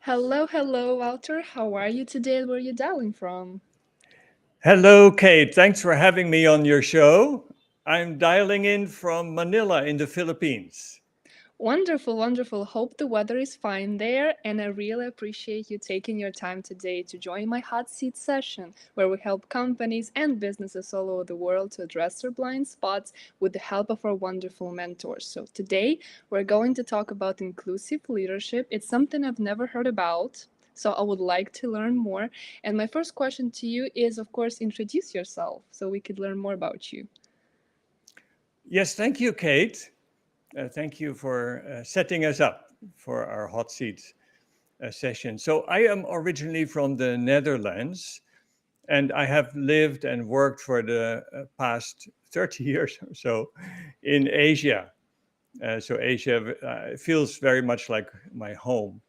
Hello, hello, Wouter. How are you today? And where are you dialing from? Hello, Kate. Thanks for having me on your show. I'm dialing in from Manila in the Philippines. Wonderful, wonderful. Hope the weather is fine there, and I really appreciate you taking your time today to join my hot seat session, where we help companies and businesses all over the world to address their blind spots with the help of our wonderful mentors. So, today we're going to talk about inclusive leadership. It's something I've never heard about. So, I would like to learn more. And my first question to you is, of course, introduce yourself so we could learn more about you. Yes, thank you, Kate. Thank you for setting us up for our hot seat session. So, I am originally from the Netherlands, and I have lived and worked for the past 30 years or so in Asia. So, Asia feels very much like my home.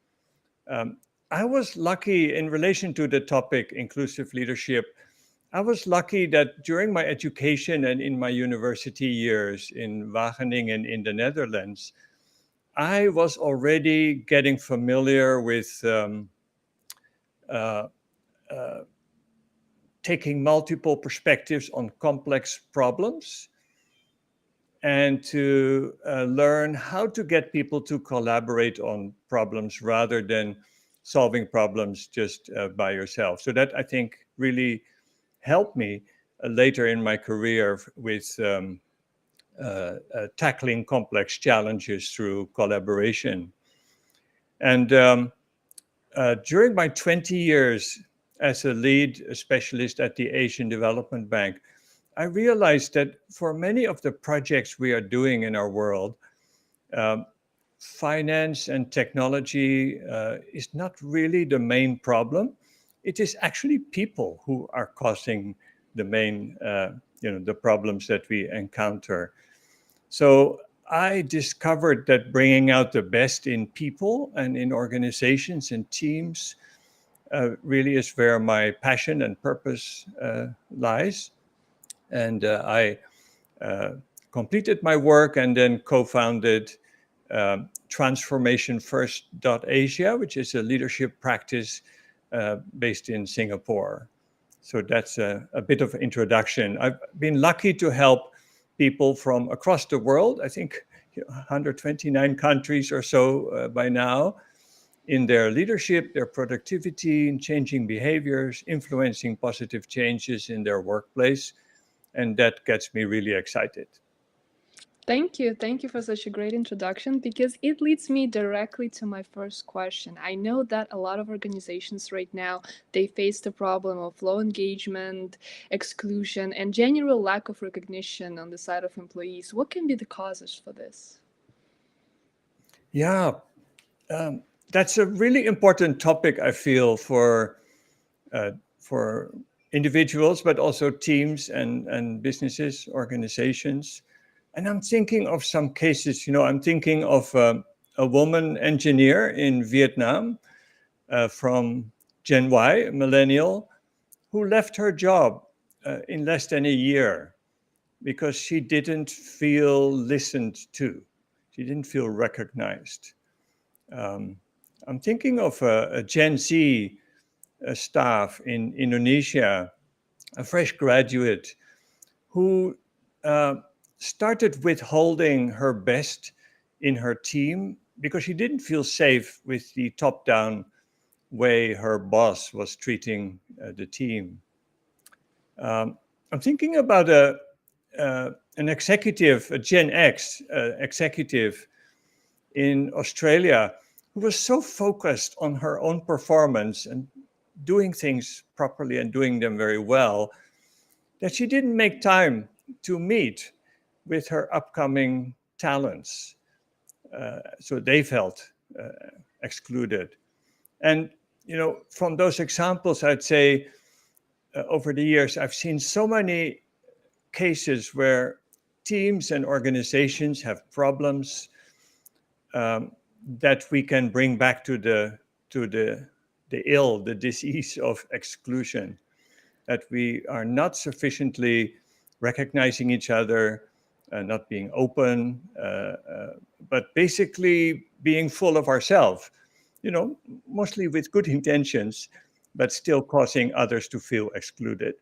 Um, I was lucky in relation to the topic inclusive leadership. I was lucky that during my education and in my university years in Wageningen in the Netherlands, I was already getting familiar with uh, uh, taking multiple perspectives on complex problems and to learn how to get people to collaborate on problems rather than solving problems just by yourself. So that I think really helped me later in my career with tackling complex challenges through collaboration. And during my 20 years as a lead specialist at the Asian Development Bank, I realized that for many of the projects we are doing in our world, um, finance and technology is not really the main problem. It is actually people who are causing the main, the problems that we encounter. So I discovered that bringing out the best in people and in organizations and teams really is where my passion and purpose lies. And I uh, completed my work and then co-founded Transformation First Asia, which is a leadership practice based in Singapore. So that's a bit of introduction. I've been lucky to help people from across the world. I think 129 countries or so by now in their leadership, their productivity, in changing behaviors, influencing positive changes in their workplace. And that gets me really excited. Thank you. Thank you for such a great introduction because it leads me directly to my first question. I know that a lot of organizations right now, they face the problem of low engagement, exclusion, and general lack of recognition on the side of employees. What can be the causes for this? Yeah, um, that's a really important topic, I feel, uh, for individuals, but also teams and businesses, organizations. And I'm thinking of some cases. I'm thinking of a woman engineer in Vietnam from Gen Y, millennial, who left her job in less than a year because she didn't feel listened to. She didn't feel recognized. Um, I'm thinking of a Gen Z staff in Indonesia, a fresh graduate who uh, started withholding her best in her team because she didn't feel safe with the top down way her boss was treating the team. Um, I'm thinking about an executive, a Gen X executive in Australia who was so focused on her own performance and doing things properly and doing them very well that she didn't make time to meet with her upcoming talents. So they felt uh, excluded. And, from those examples, I'd say over the years, I've seen so many cases where teams and organizations have problems um, that we can bring back to the the disease of exclusion. That we are not sufficiently recognizing each other, not being open, but basically being full of ourselves. You know, mostly with good intentions, but still causing others to feel excluded.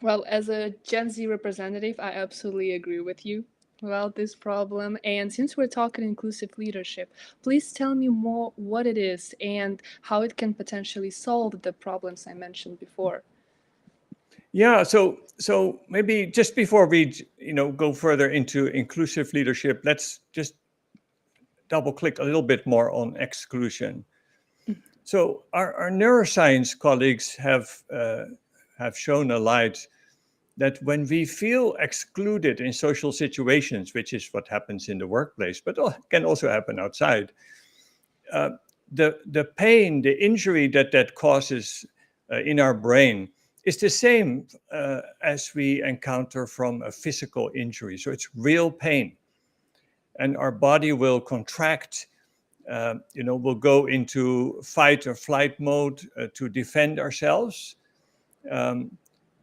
Well, as a Gen Z representative, I absolutely agree with you about this problem. And since we're talking inclusive leadership, please tell me more what it is and how it can potentially solve the problems I mentioned before. Yeah, so maybe just before we go further into inclusive leadership, let's just double click a little bit more on exclusion. So our neuroscience colleagues have shown a light that when we feel excluded in social situations, which is what happens in the workplace, but can also happen outside, uh, the pain, the injury that causes in our brain is the same as we encounter from a physical injury. So it's real pain, and our body will contract. We'll go into fight or flight mode to defend ourselves. Um,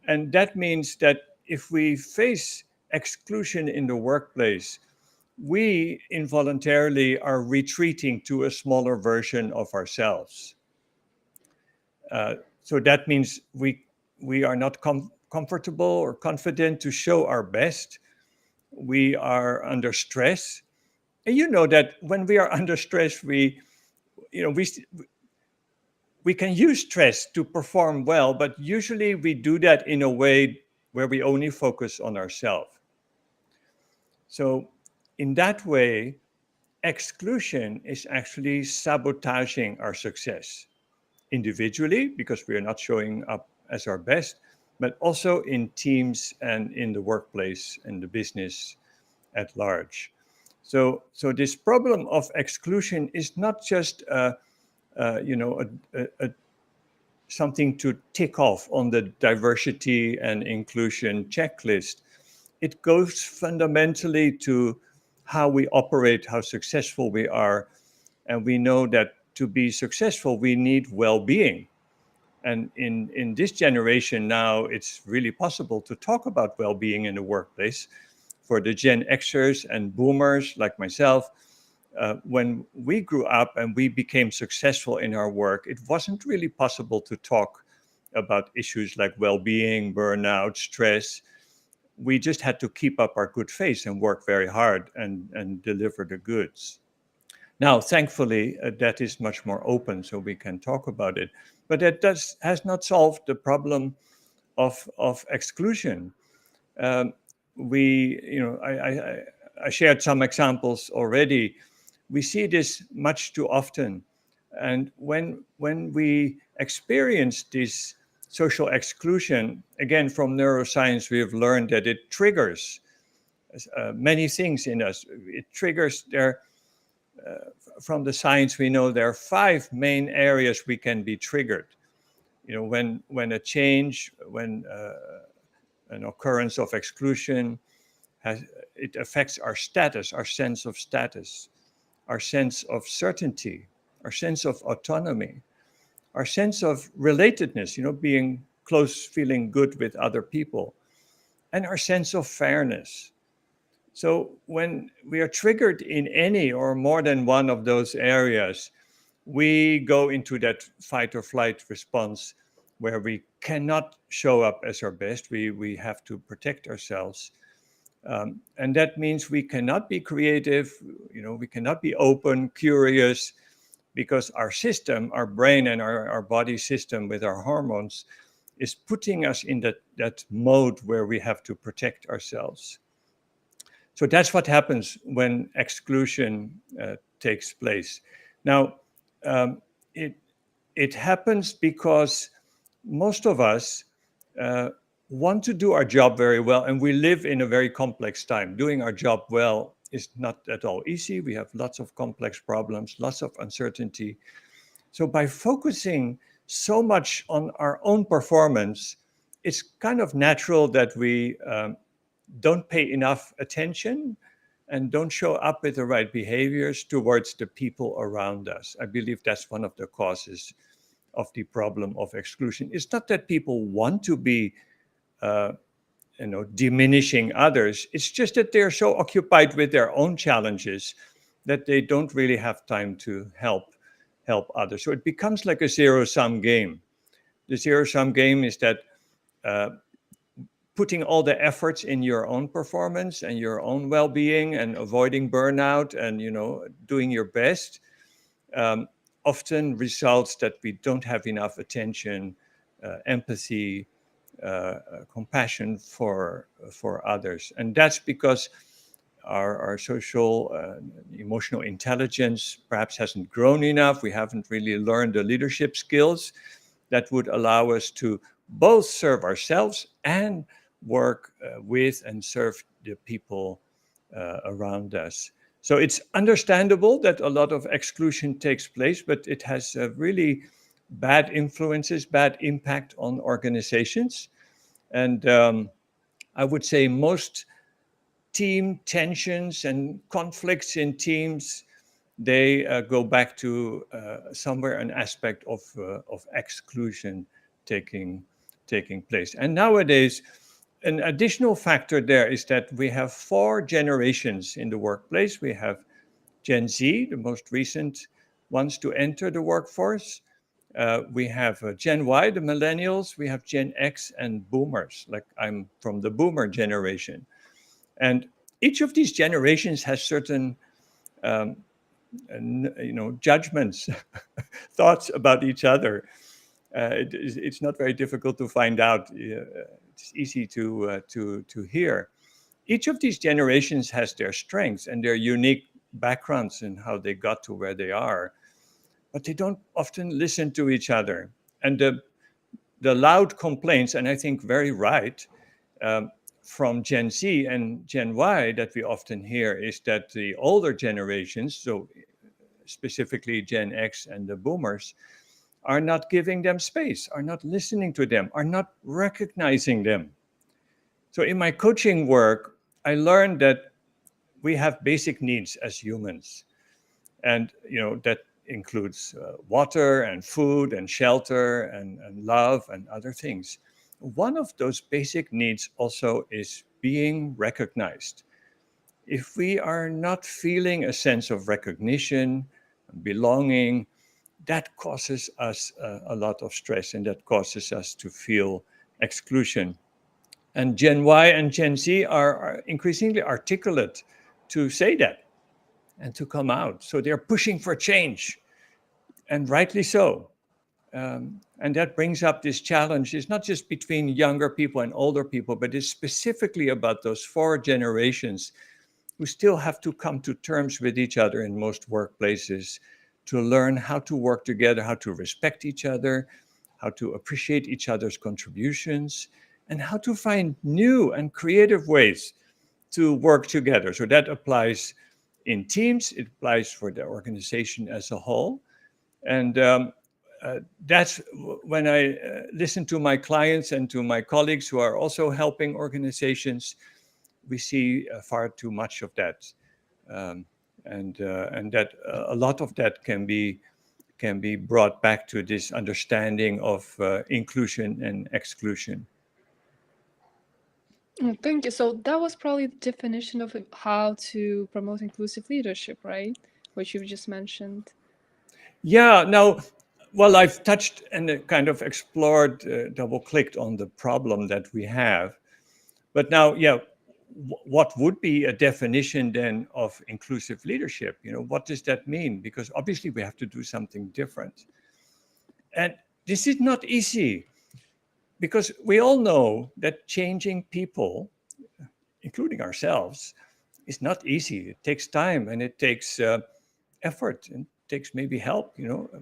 and that means that if we face exclusion in the workplace, we involuntarily are retreating to a smaller version of ourselves. So that means we are not comfortable or confident to show our best. We are under stress. And you know that when we are under stress, you know, we can use stress to perform well, but usually we do that in a way where we only focus on ourselves. So, in that way, exclusion is actually sabotaging our success individually because we are not showing up as our best, but also in teams and in the workplace and the business at large. So this problem of exclusion is not just something to tick off on the diversity and inclusion checklist. It goes fundamentally to how we operate, how successful we are. And we know that to be successful, we need well being. And in this generation now, it's really possible to talk about well being in the workplace. For the Gen Xers and boomers like myself, when we grew up and we became successful in our work, it wasn't really possible to talk about issues like well-being, burnout, stress. We just had to keep up our good face and work very hard and deliver the goods. Now, thankfully, that is much more open, so we can talk about it. But that has not solved the problem of exclusion. Um, I shared some examples already. We see this much too often. And when we experience this social exclusion, again, from neuroscience, we have learned that it triggers many things in us. It triggers from the science, we know there are 5 main areas we can be triggered. When a change, when an occurrence of exclusion it affects our status, our sense of status, our sense of certainty, our sense of autonomy, our sense of relatedness, being close, feeling good with other people, and our sense of fairness. So when we are triggered in any or more than one of those areas, we go into that fight or flight response where we cannot show up as our best. We have to protect ourselves. And that means we cannot be creative, we cannot be open, curious, because our system, our brain and our body system with our hormones is putting us in that mode where we have to protect ourselves. So that's what happens when exclusion takes place. Now, um, it happens because most of us want to do our job very well, and we live in a very complex time. Doing our job well is not at all easy. We have lots of complex problems, lots of uncertainty. So by focusing so much on our own performance, it's kind of natural that we don't pay enough attention and don't show up with the right behaviors towards the people around us. I believe that's one of the causes of the problem of exclusion. It's not that people want to be diminishing others. It's just that they're so occupied with their own challenges that they don't really have time to help help others. So it becomes like a zero-sum game. The zero-sum game is that putting all the efforts in your own performance and your own well-being and avoiding burnout and, doing your best often results that we don't have enough attention, empathy, compassion for others. And that's because our social emotional intelligence perhaps hasn't grown enough. We haven't really learned the leadership skills that would allow us to both serve ourselves and work with and serve the people around us. So it's understandable that a lot of exclusion takes place, but it has really bad influences, bad impact on organizations. And I would say most team tensions and conflicts in teams, they go back to somewhere an aspect of exclusion taking place. And nowadays, an additional factor there is that we have 4 generations in the workplace. We have Gen Z, the most recent ones to enter the workforce. We have Gen Y, the millennials. We have Gen X and boomers, like I'm from the boomer generation. And each of these generations has certain judgments, thoughts about each other. It's not very difficult to find out. It's easy to hear. Each of these generations has their strengths and their unique backgrounds and how they got to where they are, but they don't often listen to each other. And the loud complaints, and I think very right, from Gen Z and Gen Y that we often hear is that the older generations, so specifically Gen X and the boomers, are not giving them space, are not listening to them, are not recognizing them. So in my coaching work, I learned that we have basic needs as humans. And that includes water and food and shelter and love and other things. One of those basic needs also is being recognized. If we are not feeling a sense of recognition, belonging, that causes us a lot of stress, and that causes us to feel exclusion. And Gen Y and Gen Z are increasingly articulate to say that and to come out. So they're pushing for change, and rightly so. And that brings up this challenge. It's not just between younger people and older people, but it's specifically about those 4 generations who still have to come to terms with each other in most workplaces, to learn how to work together, how to respect each other, how to appreciate each other's contributions, and how to find new and creative ways to work together. So that applies in teams, it applies for the organization as a whole. And that's when I listen to my clients and to my colleagues who are also helping organizations, we see far too much of that. And that a lot of that can be brought back to this understanding of inclusion and exclusion. Thank you. So that was probably the definition of how to promote inclusive leadership, right? Which you've just mentioned. Yeah, now, well, I've touched and kind of explored, double-clicked on the problem that we have. But now, yeah, what would be a definition then of inclusive leadership? What does that mean? Because obviously we have to do something different. And this is not easy, because we all know that changing people, including ourselves, is not easy. It takes time and it takes effort and takes maybe help,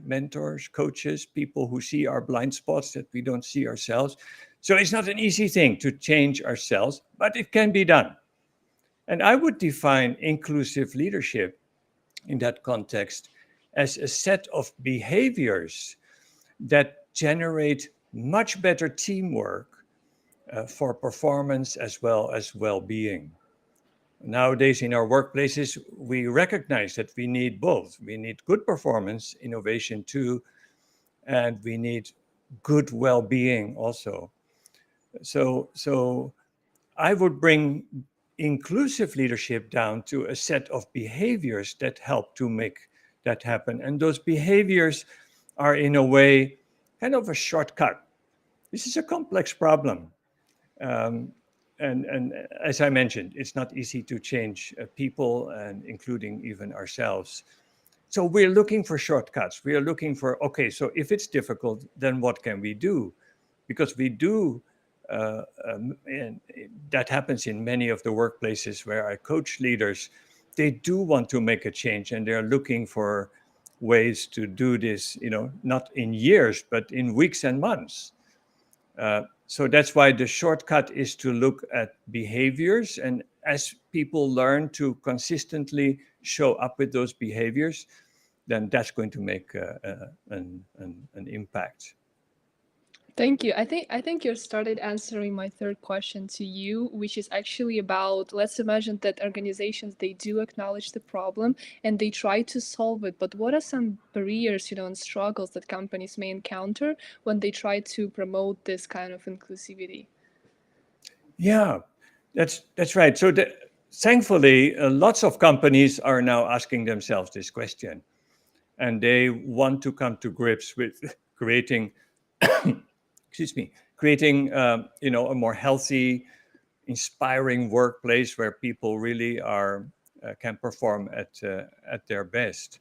mentors, coaches, people who see our blind spots that we don't see ourselves. So it's not an easy thing to change ourselves, but it can be done. And I would define inclusive leadership in that context as a set of behaviors that generate much better teamwork for performance as well as well-being. Nowadays in our workplaces, we recognize that we need both. We need good performance, innovation too, and we need good well-being also. So I would bring inclusive leadership down to a set of behaviors that help to make that happen. And those behaviors are, in a way, kind of a shortcut. This is a complex problem. Um, and as I mentioned, it's not easy to change people, and including even ourselves. So we're looking for shortcuts. We are looking for, okay, so if it's difficult, then what can we do? Because we do, and that happens in many of the workplaces where I coach leaders. They do want to make a change, and they're looking for ways to do this, not in years, but in weeks and months. So that's why the shortcut is to look at behaviors. And as people learn to consistently show up with those behaviors, then that's going to make an impact. Thank you. I think you started answering my third question to you, which is actually about, let's imagine that organizations, they do acknowledge the problem and they try to solve it, but what are some barriers, and struggles that companies may encounter when they try to promote this kind of inclusivity? Yeah, that's right. So thankfully, lots of companies are now asking themselves this question, and they want to come to grips with creating, excuse me, creating a more healthy, inspiring workplace where people really are can perform at their best.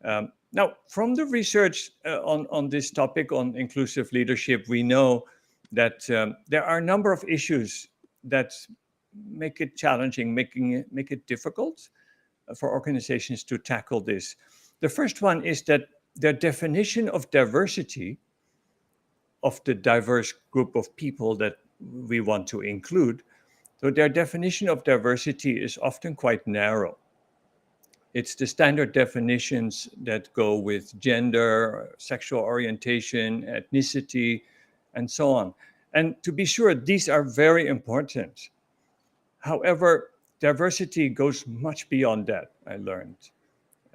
Now, from the research on this topic on inclusive leadership, we know that there are a number of issues that make it challenging, make it difficult for organizations to tackle this. The first one is that their definition of diversity, of the diverse group of people that we want to include, so their definition of diversity is often quite narrow. It's the standard definitions that go with gender, sexual orientation, ethnicity, and so on. And to be sure, these are very important. However, diversity goes much beyond that, I learned.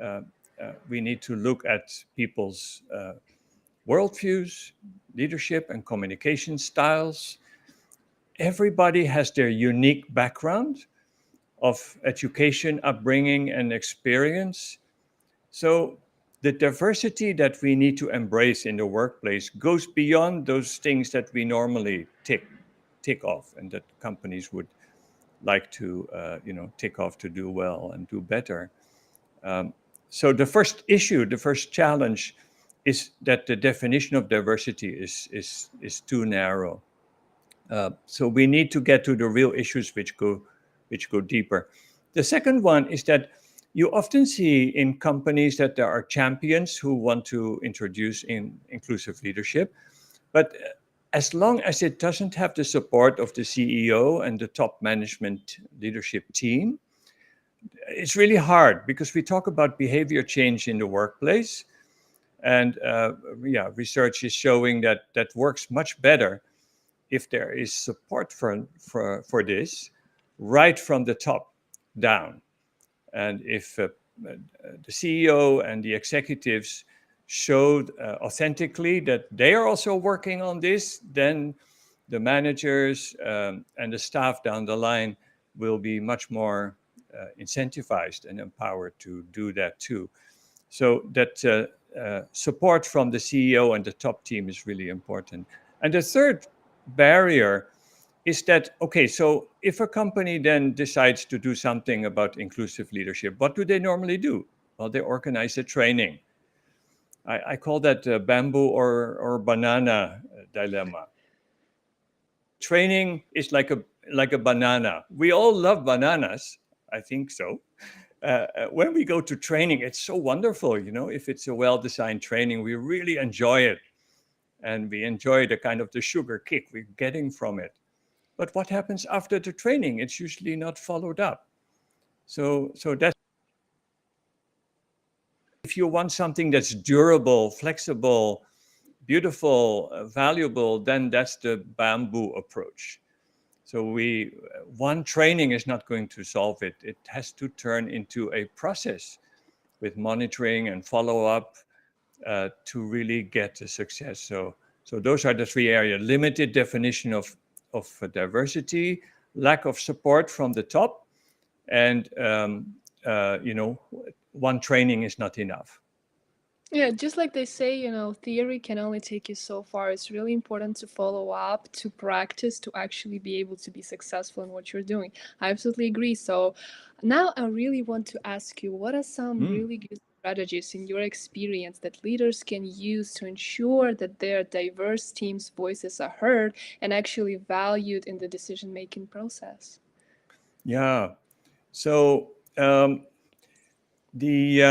Uh, we need to look at people's worldviews, leadership, and communication styles. Everybody has their unique background of education, upbringing, and experience. So the diversity that we need to embrace in the workplace goes beyond those things that we normally tick off, and that companies would like to tick off to do well and do better. So the first issue, the first challenge, is that the definition of diversity is too narrow. So we need to get to the real issues which go deeper. The second one is that you often see in companies that there are champions who want to introduce inclusive leadership, but as long as it doesn't have the support of the CEO and the top management leadership team, it's really hard, because we talk about behavior change in the workplace, and research is showing that works much better if there is support for this right from the top down. And if the CEO and the executives showed authentically that they are also working on this, then the managers and the staff down the line will be much more incentivized and empowered to do that too. So that support from the CEO and the top team is really important. And the third barrier is that, okay, so if a company then decides to do something about inclusive leadership, what do they normally do? Well, they organize a training. I call that bamboo or banana dilemma. Training is like a banana. We all love bananas. I think so. When we go to training, it's so wonderful. If it's a well-designed training, we really enjoy it. And we enjoy the sugar kick we're getting from it. But what happens after the training? It's usually not followed up. So that's, if you want something that's durable, flexible, beautiful, valuable, then that's the bamboo approach. So one training is not going to solve it. It has to turn into a process with monitoring and follow-up to really get the success. So those are the three areas: limited definition of diversity, lack of support from the top, and one training is not enough. Yeah, just like they say, theory can only take you so far. It's really important to follow up, to practice, to actually be able to be successful in what you're doing. I absolutely agree. So now I really want to ask you, what are some Hmm. really good strategies in your experience that leaders can use to ensure that their diverse team's voices are heard and actually valued in the decision-making process? Yeah. So the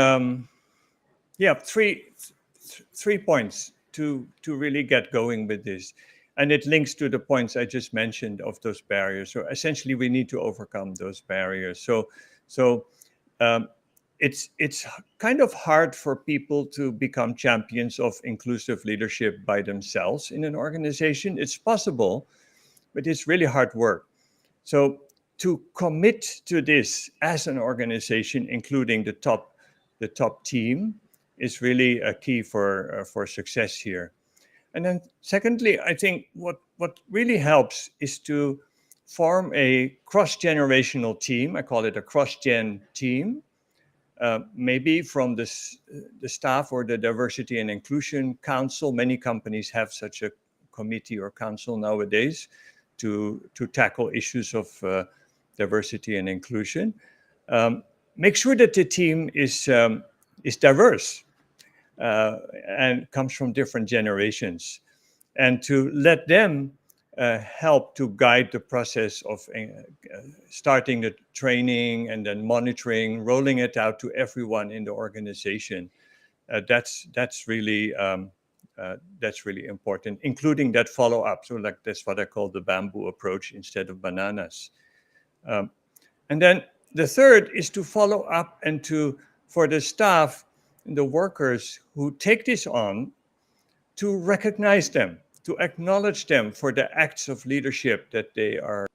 yeah, three points to really get going with this, and it links to the points I just mentioned of those barriers. So essentially, we need to overcome those barriers. So um, it's kind of hard for people to become champions of inclusive leadership by themselves in an organization. It's possible, but it's really hard work. So to commit to this as an organization, including the top team, is really a key for success here. And then secondly, I think what really helps is to form a cross-generational team. I call it a cross-gen team, maybe from the staff or the Diversity and Inclusion Council. Many companies have such a committee or council nowadays to tackle issues of diversity and inclusion. Um, Make sure that the team is diverse and comes from different generations, and to let them help to guide the process of starting the training and then monitoring, rolling it out to everyone in the organization. That's really important, including that follow up. So, like that's what I call the bamboo approach instead of bananas. Um, and then the third is to follow up and to for the staff, the workers who take this on, to recognize them, to acknowledge them for the acts of leadership that their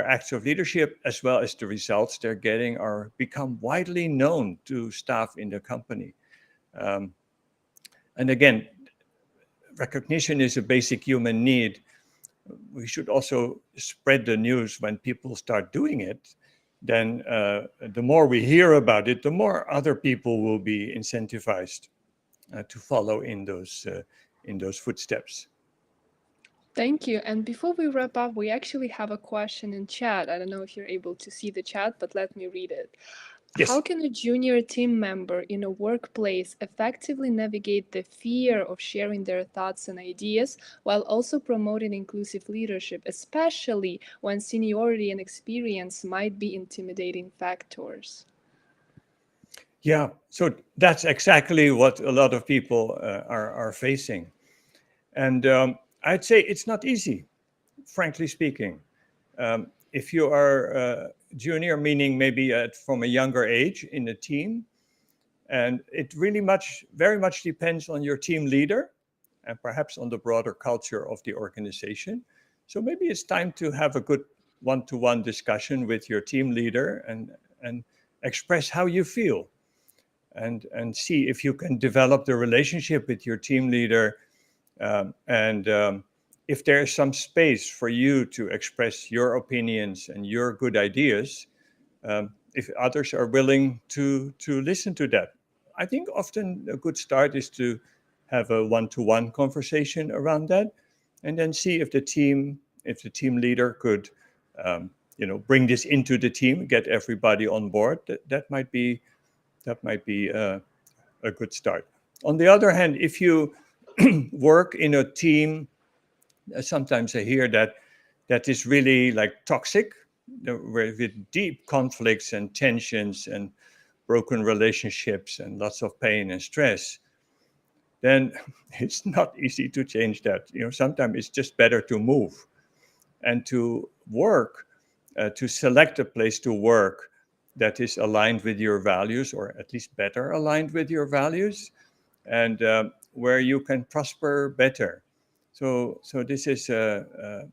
acts of leadership, as well as the results they're getting, are become widely known to staff in the company. Um, and again, recognition is a basic human need. We should also spread the news when people start doing it. Then the more we hear about it, the more other people will be incentivized to follow in those footsteps. Thank you. And before we wrap up, we actually have a question in chat. I don't know if you're able to see the chat, but let me read it. How Yes. can a junior team member in a workplace effectively navigate the fear of sharing their thoughts and ideas while also promoting inclusive leadership, especially when seniority and experience might be intimidating factors? Yeah. So that's exactly what a lot of people are facing, and I'd say it's not easy, frankly speaking. If you are junior, meaning maybe from a younger age in a team, and it really very much depends on your team leader and perhaps on the broader culture of the organization. So maybe it's time to have a good one-to-one discussion with your team leader and express how you feel, and see if you can develop the relationship with your team leader, and if there's some space for you to express your opinions and your good ideas, if others are willing to listen to that. I think often a good start is to have a one-to-one conversation around that, and then see if the team leader could, bring this into the team, get everybody on board. That might be a good start. On the other hand, if you work in a team, sometimes I hear that is really like toxic, with deep conflicts and tensions and broken relationships and lots of pain and stress, then it's not easy to change that. Sometimes it's just better to move and to work, to select a place to work that is aligned with your values, or at least better aligned with your values, and where you can prosper better. So this is a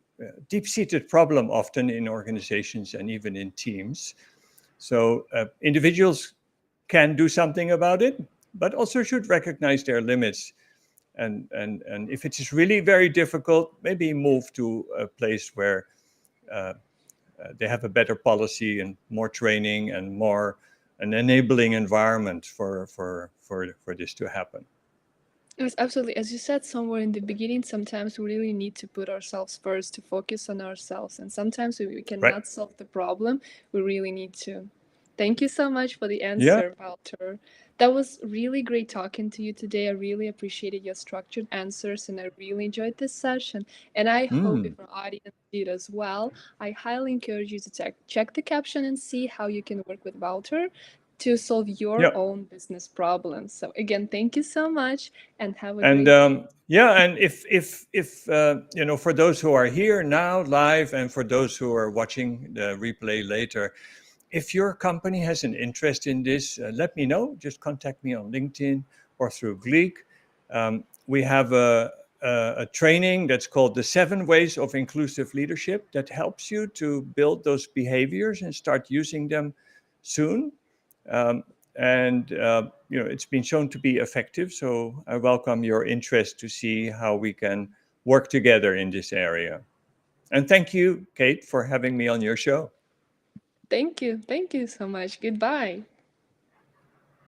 deep-seated problem often in organizations and even in teams. So individuals can do something about it, but also should recognize their limits. And if it is really very difficult, maybe move to a place where they have a better policy and more training and more an enabling environment for this to happen. Yes, absolutely. As you said somewhere in the beginning, sometimes we really need to put ourselves first to focus on ourselves. And sometimes we Right. cannot solve the problem. We really need to. Thank you so much for the Yeah. answer, Wouter. That was really great talking to you today. I really appreciated your structured answers and I really enjoyed this session. And I hope Mm. if our audience did as well, I highly encourage you to check the caption and see how you can work with Wouter to solve your Yeah. own business problems. So again, thank you so much and have a And great day. yeah, and if you know, for those who are here now live, and for those who are watching the replay later, if your company has an interest in this, let me know. Just contact me on LinkedIn or through Gleek. We have a training that's called the 7 Ways of Inclusive Leadership that helps you to build those behaviors and start using them soon. Um, and you know, it's been shown to be effective. So I welcome your interest to see how we can work together in this area. And thank you, Kate, for having me on your show. Thank you. Thank you so much. Goodbye.